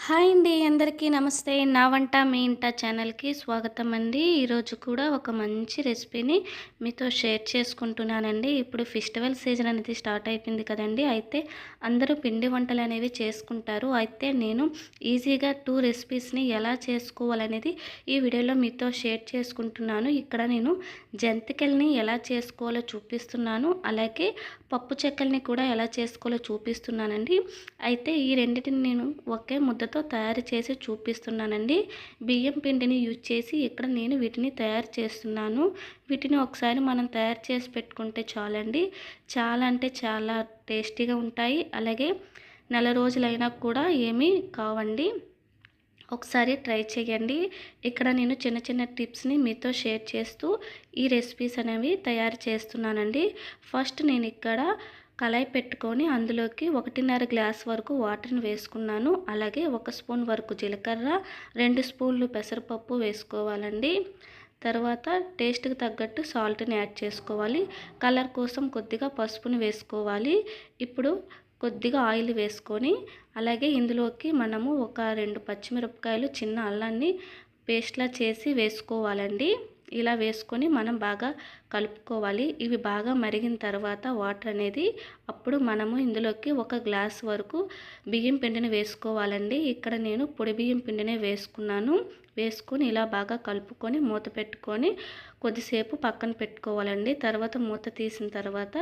Hi అండి, అందరికీ నమస్తే. నా వంట మీ ఇంట ఛానల్కి స్వాగతం అండి. ఈరోజు కూడా ఒక మంచి రెసిపీని మీతో షేర్ చేసుకుంటున్నానండి. ఇప్పుడు ఫెస్టివల్ సీజన్ అనేది స్టార్ట్ అయిపోయింది కదండి. అయితే అందరూ పిండి వంటలు అనేవి చేసుకుంటారు. అయితే నేను ఈజీగా 2 రెసిపీస్ని ఎలా చేసుకోవాలనేది ఈ వీడియోలో మీతో షేర్ చేసుకుంటున్నాను. ఇక్కడ నేను జంతికల్ని ఎలా చేసుకోవాలో చూపిస్తున్నాను, అలాగే పప్పు చెక్కల్ని కూడా ఎలా చేసుకోవాలో చూపిస్తున్నానండి. అయితే ఈ రెండింటిని నేను ఒకే ముద్దతో తయారు చేసి చూపిస్తున్నానండి. బియ్యం పిండిని యూజ్ చేసి ఇక్కడ నేను వీటిని తయారు చేస్తున్నాను. వీటిని ఒకసారి మనం తయారు చేసి పెట్టుకుంటే చాలండి. చాలా అంటే చాలా టేస్టీగా ఉంటాయి. అలాగే నెల రోజులైనా కూడా ఏమీ కావండి. ఒకసారి ట్రై చేయండి. ఇక్కడ నేను చిన్న చిన్న టిప్స్ని మీతో షేర్ చేస్తూ ఈ రెసిపీస్ అనేవి తయారు చేస్తున్నానండి. ఫస్ట్ నేను ఇక్కడ కళాయి పెట్టుకొని అందులోకి 1.5 గ్లాస్ వరకు వాటర్ని వేసుకున్నాను. అలాగే 1 స్పూన్ వరకు జీలకర్ర, 2 స్పూన్లు పెసరపప్పు వేసుకోవాలండి. తర్వాత టేస్ట్కి తగ్గట్టు సాల్ట్ని యాడ్ చేసుకోవాలి. కలర్ కోసం కొద్దిగా పసుపుని వేసుకోవాలి. ఇప్పుడు కొద్దిగా ఆయిల్ వేసుకొని అలాగే ఇందులోకి మనము ఒక 2 పచ్చిమిరపకాయలు, చిన్న అల్లాన్ని పేస్ట్లా చేసి వేసుకోవాలండి. ఇలా వేసుకొని మనం బాగా కలుపుకోవాలి. ఇవి బాగా మరిగిన తర్వాత వాటర్ అనేది అప్పుడు మనము ఇందులోకి 1 గ్లాస్ వరకు బియ్యం పిండిని వేసుకోవాలండి. ఇక్కడ నేను పొడి బియ్యం పిండినే వేసుకున్నాను. వేసుకొని ఇలా బాగా కలుపుకొని మూత పెట్టుకొని కొద్దిసేపు పక్కన పెట్టుకోవాలండి. తర్వాత మూత తీసిన తర్వాత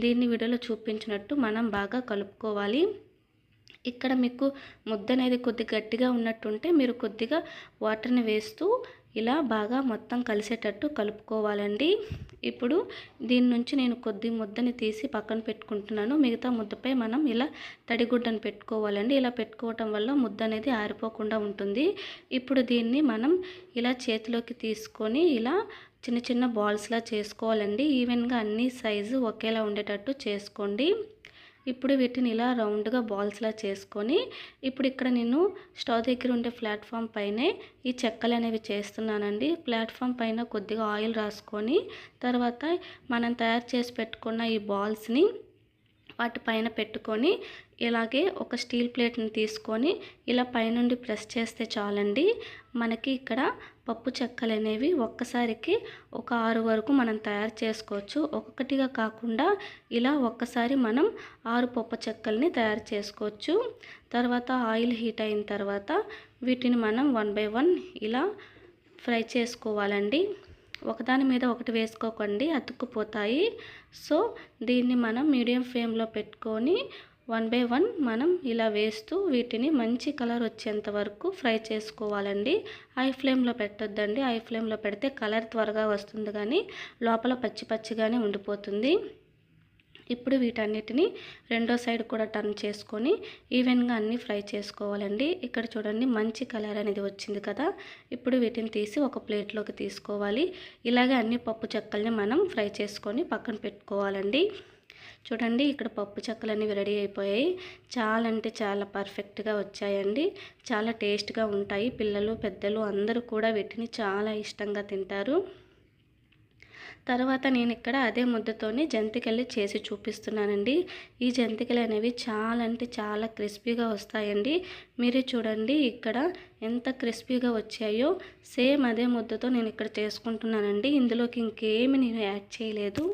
దీన్ని వీడియోలో చూపించినట్టు మనం బాగా కలుపుకోవాలి. ఇక్కడ మీకు ముద్ద అనేది కొద్ది గట్టిగా ఉన్నట్టుంటే మీరు కొద్దిగా వాటర్ని వేస్తూ ఇలా బాగా మొత్తం కలిసేటట్టు కలుపుకోవాలండి. ఇప్పుడు దీని నుంచి నేను కొద్ది ముద్దని తీసి పక్కన పెట్టుకుంటున్నాను. మిగతా ముద్దపై మనం ఇలా తడిగుడ్డను పెట్టుకోవాలండి. ఇలా పెట్టుకోవటం వల్ల ముద్ద అనేది ఆరిపోకుండా ఉంటుంది. ఇప్పుడు దీన్ని మనం ఇలా చేతిలోకి తీసుకొని ఇలా చిన్న చిన్న బాల్స్లా చేసుకోవాలండి. ఈవెన్గా అన్ని సైజు ఒకేలా ఉండేటట్టు చేసుకోండి. ఇప్పుడు వీటిని ఇలా రౌండ్గా బాల్స్లా చేసుకొని ఇప్పుడు ఇక్కడ నేను స్టవ్ దగ్గర ఉండే ప్లాట్ఫామ్ పైనే ఈ చెక్కలు అనేవి చేస్తున్నానండి. ప్లాట్ఫామ్ పైన కొద్దిగా ఆయిల్ రాసుకొని తర్వాత మనం తయారు చేసి పెట్టుకున్న ఈ బాల్స్ని వాటి పైన పెట్టుకొని ఇలాగే ఒక స్టీల్ ప్లేట్ని తీసుకొని ఇలా పైనుండి ప్రెస్ చేస్తే చాలండి. మనకి ఇక్కడ పప్పు చెక్కలు అనేవి ఒక్కసారికి ఒక 6 వరకు మనం తయారు చేసుకోవచ్చు. ఒక్కొక్కటిగా కాకుండా ఇలా ఒక్కసారి మనం 6 పప్పు చెక్కల్ని తయారు చేసుకోవచ్చు. తర్వాత ఆయిల్ హీట్ అయిన తర్వాత వీటిని మనం 1 బై 1 ఇలా ఫ్రై చేసుకోవాలండి. ఒకదాని మీద ఒకటి వేసుకోకండి, అతుక్కుపోతాయి. సో దీన్ని మనం మీడియం ఫ్లేమ్లో పెట్టుకొని 1 బై 1 మనం ఇలా వేస్తూ వీటిని మంచి కలర్ వచ్చేంత వరకు ఫ్రై చేసుకోవాలండి. హై ఫ్లేమ్లో పెట్టొద్దండి. హై ఫ్లేమ్లో పెడితే కలర్ త్వరగా వస్తుంది కానీ లోపల పచ్చి పచ్చిగానే ఉండిపోతుంది. ఇప్పుడు వీటన్నిటిని రెండో సైడ్ కూడా టర్న్ చేసుకొని ఈవెన్గా అన్నీ ఫ్రై చేసుకోవాలండి. ఇక్కడ చూడండి మంచి కలర్ అనేది వచ్చింది కదా. ఇప్పుడు వీటిని తీసి ఒక ప్లేట్లోకి తీసుకోవాలి. ఇలాగే అన్ని పప్పు చెక్కల్ని మనం ఫ్రై చేసుకొని పక్కన పెట్టుకోవాలండి. చూడండి ఇక్కడ పప్పు చెక్కలు అనేవి రెడీ అయిపోయాయి. చాలా అంటే చాలా పర్ఫెక్ట్గా వచ్చాయండి. చాలా టేస్ట్గా ఉంటాయి. పిల్లలు పెద్దలు అందరూ కూడా వీటిని చాలా ఇష్టంగా తింటారు. తర్వాత నేను ఇక్కడ అదే ముద్దతోని జంతికలు చేసి చూపిస్తున్నానండి. ఈ జంతికలు అనేవి చాలా అంటే చాలా క్రిస్పీగా వస్తాయండి. మీరే చూడండి ఇక్కడ ఎంత క్రిస్పీగా వచ్చాయో. సేమ్ అదే ముద్దతో నేను ఇక్కడ చేసుకుంటున్నానండి. ఇందులోకి ఇంకేమి నేను యాడ్ చేయలేదు.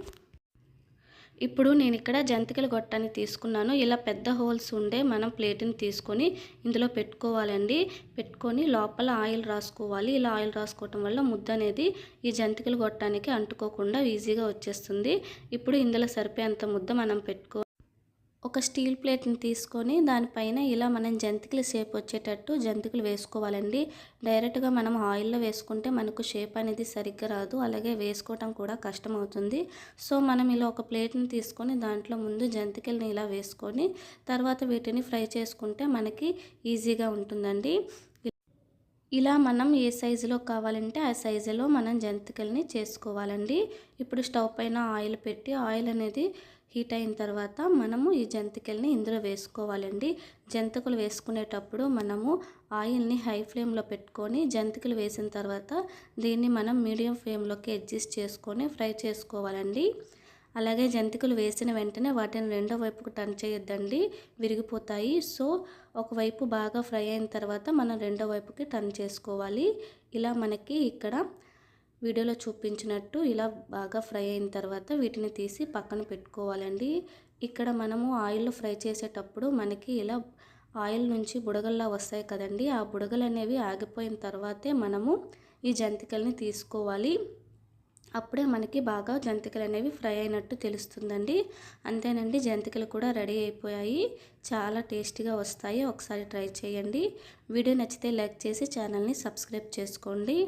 ఇప్పుడు నేను ఇక్కడ జంతికల గొట్టాన్ని తీసుకున్నాను. ఇలా పెద్ద హోల్స్ ఉండే మనం ప్లేట్ని తీసుకొని ఇందులో పెట్టుకోవాలండి. పెట్టుకొని లోపల ఆయిల్ రాసుకోవాలి. ఇలా ఆయిల్ రాసుకోవటం వల్ల ముద్ద అనేది ఈ జంతికల గొట్టానికి అంటుకోకుండా ఈజీగా వచ్చేస్తుంది. ఇప్పుడు ఇందులో సరిపోయేంత ముద్ద మనం ఒక స్టీల్ ప్లేట్ని తీసుకొని దానిపైన ఇలా మనం జంతికల షేప్ వచ్చేటట్టు జంతికలు వేసుకోవాలండి. డైరెక్ట్గా మనం ఆయిల్లో వేసుకుంటే మనకు షేప్ అనేది సరిగ్గా రాదు, అలాగే వేసుకోవటం కూడా కష్టం అవుతుంది. సో మనం ఇలా ఒక ప్లేట్ని తీసుకొని దాంట్లో ముందు జంతికల్ని ఇలా వేసుకొని తర్వాత వీటిని ఫ్రై చేసుకుంటే మనకి ఈజీగా ఉంటుందండి. ఇలా మనం ఏ సైజులో కావాలంటే ఆ సైజులో మనం జంతికల్ని చేసుకోవాలండి. ఇప్పుడు స్టవ్ పైన ఆయిల్ పెట్టి ఆయిల్ అనేది హీట్ అయిన తర్వాత మనము ఈ జంతికల్ని ఇందులో వేసుకోవాలండి. జంతికలు వేసుకునేటప్పుడు మనము ఆయిల్ని హై ఫ్లేమ్లో పెట్టుకొని జంతికలు వేసిన తర్వాత దీన్ని మనం మీడియం ఫ్లేమ్లోకి అడ్జస్ట్ చేసుకొని ఫ్రై చేసుకోవాలండి. అలాగే జంతికలు వేసిన వెంటనే వాటిని రెండో వైపుకు టర్న్ చేయొద్దండి, విరిగిపోతాయి. సో ఒకవైపు బాగా ఫ్రై అయిన తర్వాత మనం రెండో వైపుకి టర్న్ చేసుకోవాలి. ఇలా మనకి ఇక్కడ వీడియోలో చూపించినట్టు ఇలా బాగా ఫ్రై అయిన తర్వాత వీటిని తీసి పక్కన పెట్టుకోవాలండి. ఇక్కడ మనము ఆయిల్లో ఫ్రై చేసేటప్పుడు మనకి ఇలా ఆయిల్ నుంచి బుడగల్లా వస్తాయి కదండి, ఆ బుడగలు అనేవి ఆగిపోయిన తర్వాతే మనము ఈ జంతికల్ని తీసుకోవాలి. అప్పుడే మనకి బాగా జంతికలు అనేవి ఫ్రై అయినట్టు తెలుస్తుందండి. అంతేనండి, జంతికలు కూడా రెడీ అయిపోయాయి. చాలా టేస్టీగా వస్తాయి. ఒకసారి ట్రై చేయండి. వీడియో నచ్చితే లైక్ చేసి ఛానల్ని సబ్స్క్రైబ్ చేసుకోండి.